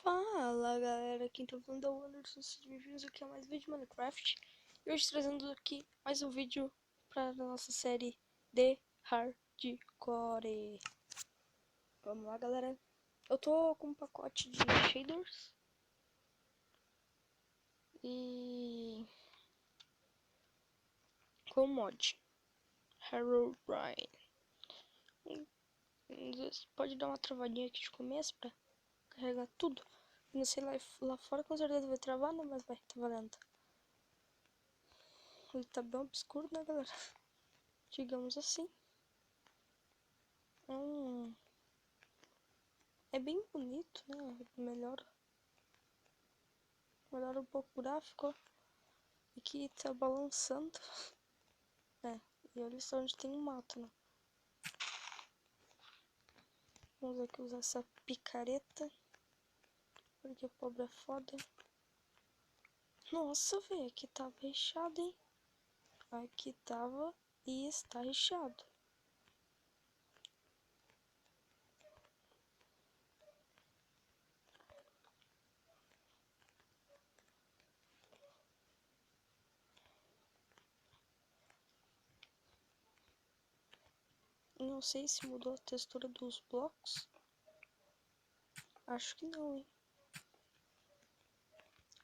Fala galera, quem tá falando é o Anderson, sejam bem-vindos aqui a mais um vídeo de Minecraft. E hoje trazendo aqui mais um vídeo para a nossa série de Hardcore. Vamos lá galera, eu tô com um pacote de shaders e com mod Herobrine. Pode dar uma travadinha aqui de começo pra carregar tudo. Não sei, lá fora com certeza vai travar, né? Mas vai, tá valendo. Ele tá bem obscuro, né galera? Digamos assim. É bem bonito, né? Melhora um pouco o gráfico. Aqui tá balançando. É, e olha só onde tem um mato, né? Vamos aqui usar essa picareta. Porque o pobre é foda. Nossa, velho, aqui tava recheado, hein? Aqui tava e está recheado. Não sei se mudou a textura dos blocos. Acho que não, hein?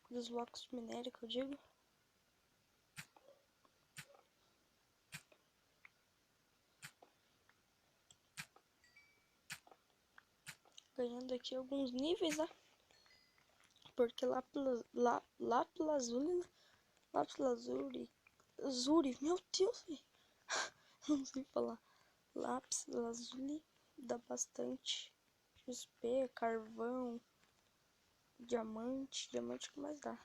Dos blocos de minério que eu digo. Ganhando aqui alguns níveis, né? Porque lápis lazuli, meu Deus, velho. Não sei falar. Lápis lazuli dá bastante XP, carvão, diamante que mais dá.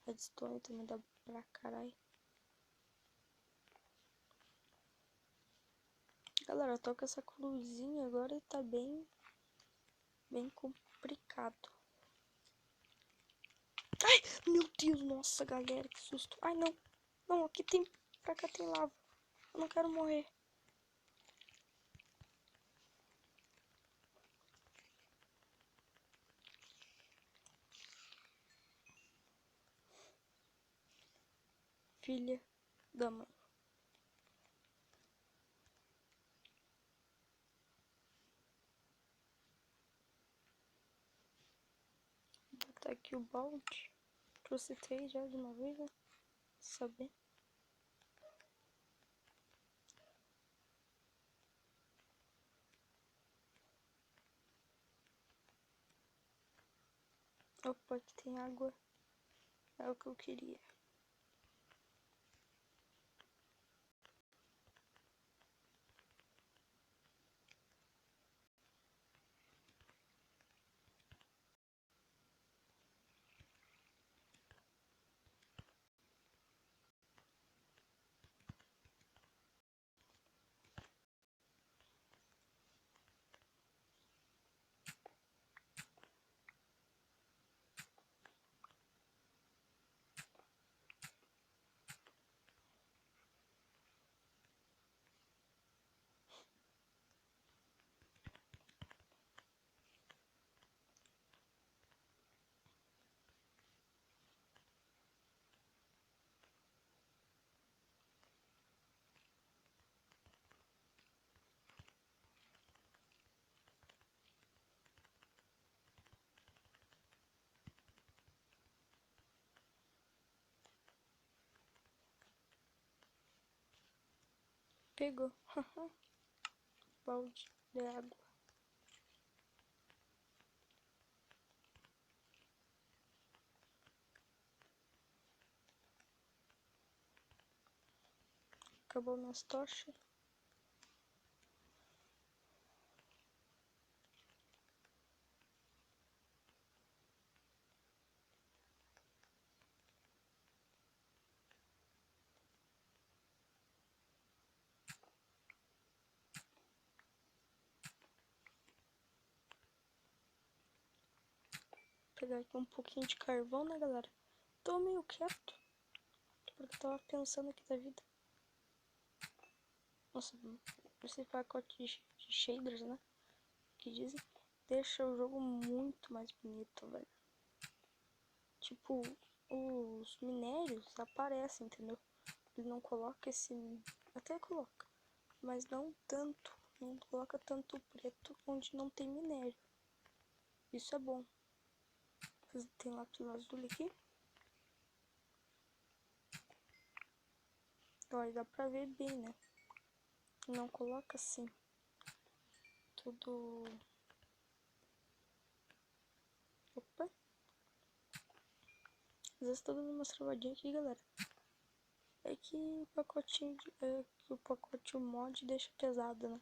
Redstone também dá pra caralho. Galera, eu tô com essa cruzinha agora e tá bem complicado. Ai, meu Deus, nossa galera, que susto. Ai, não. Não, aqui tem, pra cá tem lava. Eu não quero morrer. Filha da mãe. Vou botar aqui o balde. Trouxe 3 já de uma vez, né? Saber. Opa, aqui tem água. É o que eu queria. Pegou. Balde de água. Acabou minhas tochas. Vou pegar aqui um pouquinho de carvão, né, galera? Tô meio quieto. Porque eu tava pensando aqui da vida. Nossa, esse pacote de shaders, né? Que dizem. deixa o jogo muito mais bonito, velho. Tipo, os minérios aparecem, entendeu? Ele não coloca esse... Até coloca, mas não tanto. Não coloca tanto preto onde não tem minério. Isso é bom. Tem lápis lazuli aqui. Olha, dá pra ver bem, né? Não coloca assim. Tudo... Opa! Às vezes tô dando uma travadinha aqui, galera. É que o pacotinho... que o pacote, o mod deixa pesado, né?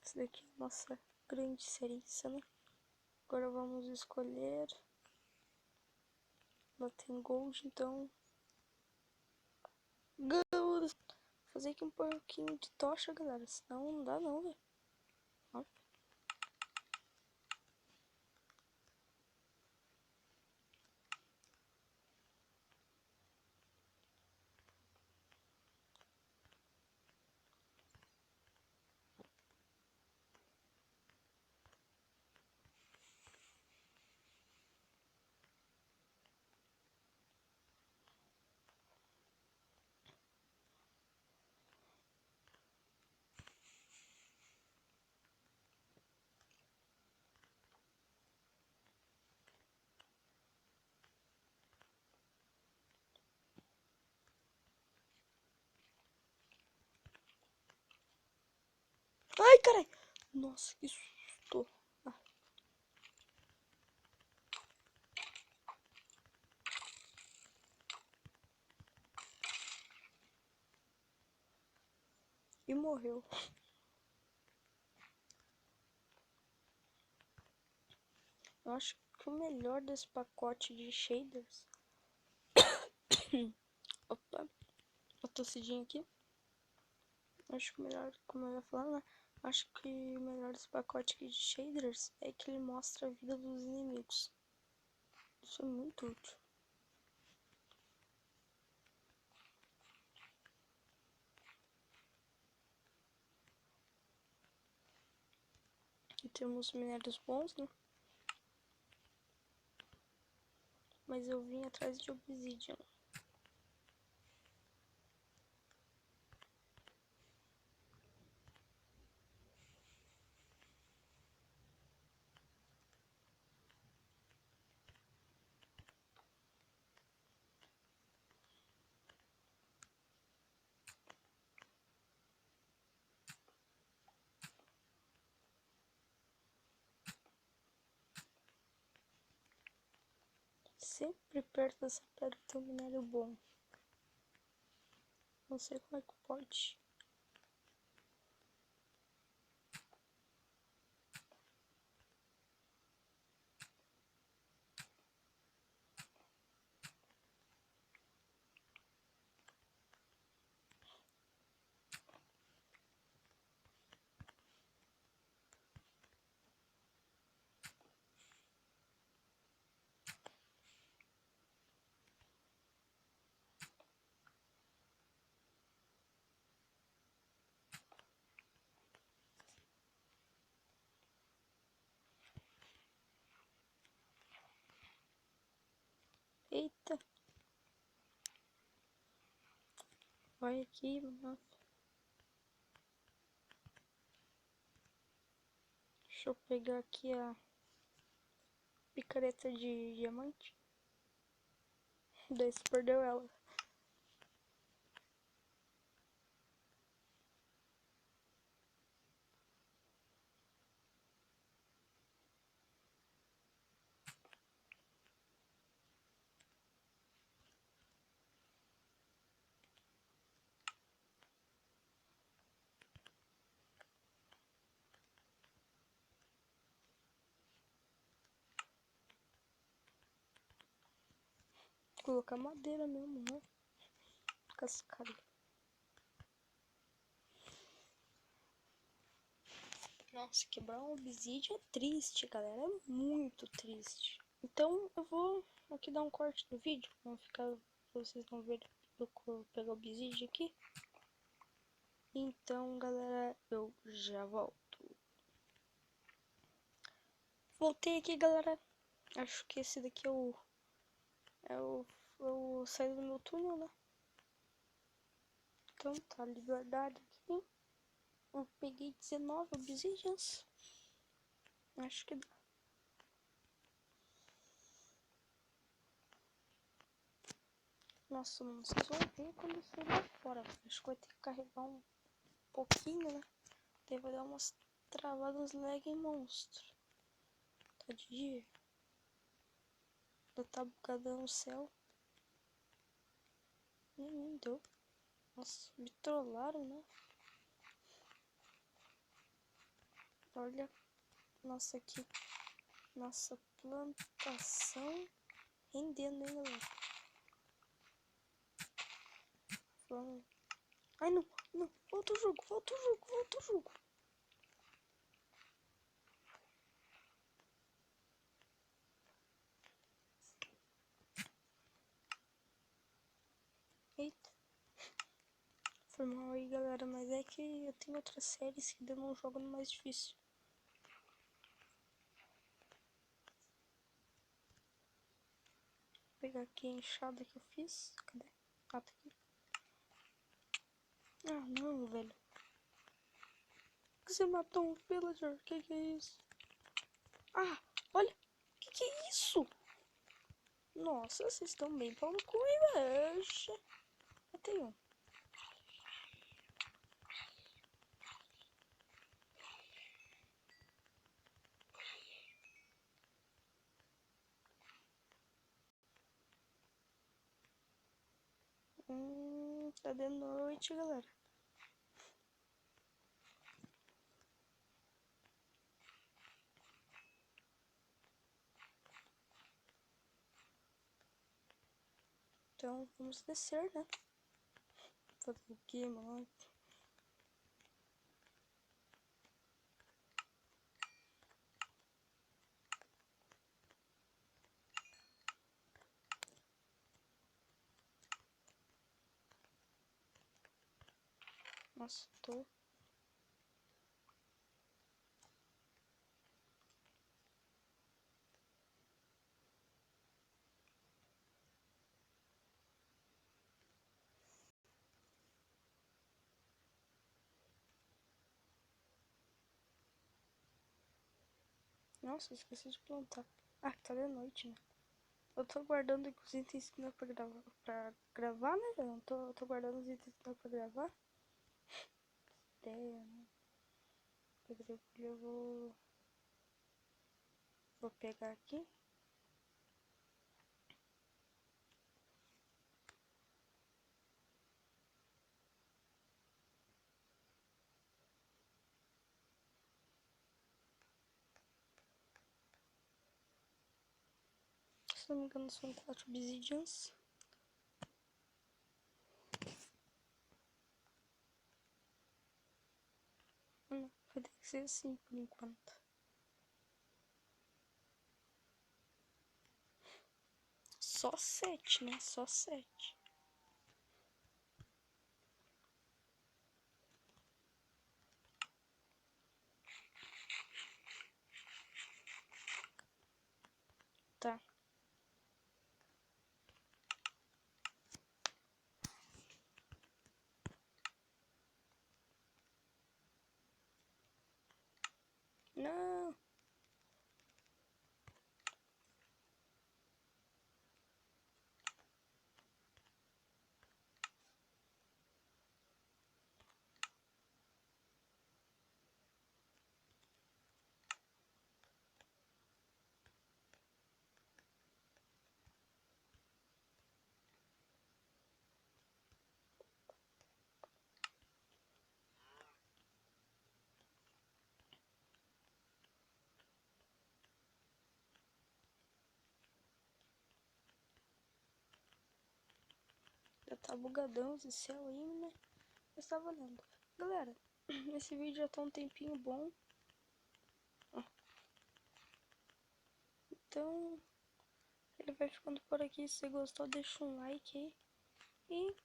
Esse daqui é a nossa grande cereça, né? Agora vamos escolher. Ela tem gold, então... Gold! Vou fazer aqui um pouquinho de tocha, galera. Senão não dá não, velho. Ai, carai! Nossa, que susto! Ah. E morreu. Eu acho que o melhor desse pacote de shaders... Opa, uma tossidinha aqui. Acho que o melhor, como eu ia falar, né? Acho que o melhor desse pacote aqui de shaders é que ele mostra a vida dos inimigos. Isso é muito útil. Aqui temos minérios bons, né? Mas eu vim atrás de obsidian. Sempre perto dessa pedra tem um minério bom. Não sei como é que pode. Eita! Vai aqui, mano. Deixa eu pegar aqui a picareta de diamante. Daí você perdeu ela. Vou colocar madeira mesmo, né? Cascalho. Nossa, quebrar um obsidian é triste, galera. É muito triste. Então eu vou aqui dar um corte no vídeo. Vamos ficar, pra vocês não verem eu pegar o obsidian aqui. Então, galera, eu já volto. Voltei aqui, galera. Acho que esse daqui é o saída do meu túnel, né? Então, tá liberdade aqui. Eu peguei 19 obsidians. Acho que dá. Nossa, mano, vocês vão ver quando eu for lá fora. Acho que vai ter que carregar um pouquinho, né? Daí vai dar umas travadas lag em monstro. Tá de dia. Ainda tá bugadão no céu. Nem deu. Nossa, me trollaram, né? Olha, nossa aqui. Nossa plantação rendendo, hein, galera? Vamos. Ai, não, não. Volta o jogo, volta o jogo, volta o jogo. Eita. Foi mal aí, galera, mas é que eu tenho outras séries que ainda não jogo no mais difícil. Vou pegar aqui a enxada que eu fiz. Cadê? Ah, tá aqui. Ah, não, velho. Por que você matou um villager? Que é isso? Ah, olha. Que é isso? Nossa, vocês estão bem pau no cu, hein, velho? Matei um. Tá de noite, galera. Então, vamos descer, né? Fazer o que, mano? Nossa, tô... Nossa, esqueci de plantar. Ah, tá de noite, né? Eu tô guardando aqui os itens que não é pra gravar, né? Eu não tô guardando os itens que não é pra gravar. Ideia, né? Eu vou pegar aqui. Se não me engano, são 4 obsidians. Não, vai ter que ser assim por enquanto. Só 7, né? Só 7. Tá. Não. Já tá bugadão esse céu aí, né? Mas tá valendo. Galera, esse vídeo já tá um tempinho bom. Então, ele vai ficando por aqui. Se você gostou, deixa um like aí. E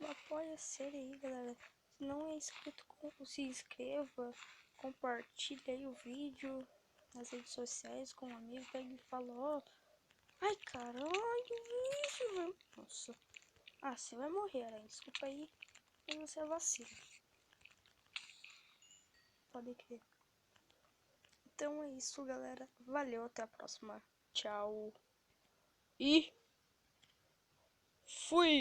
apoia a série aí, galera. não é inscrito, se inscreva, compartilhe aí o vídeo nas redes sociais com um amigo, pega e fala, ó, ai caralho, isso, velho. Nossa. Ah, você vai morrer, Aranha. Desculpa aí, mas você é vacilo. Pode crer. Então é isso, galera. Valeu, até a próxima. Tchau. E fui!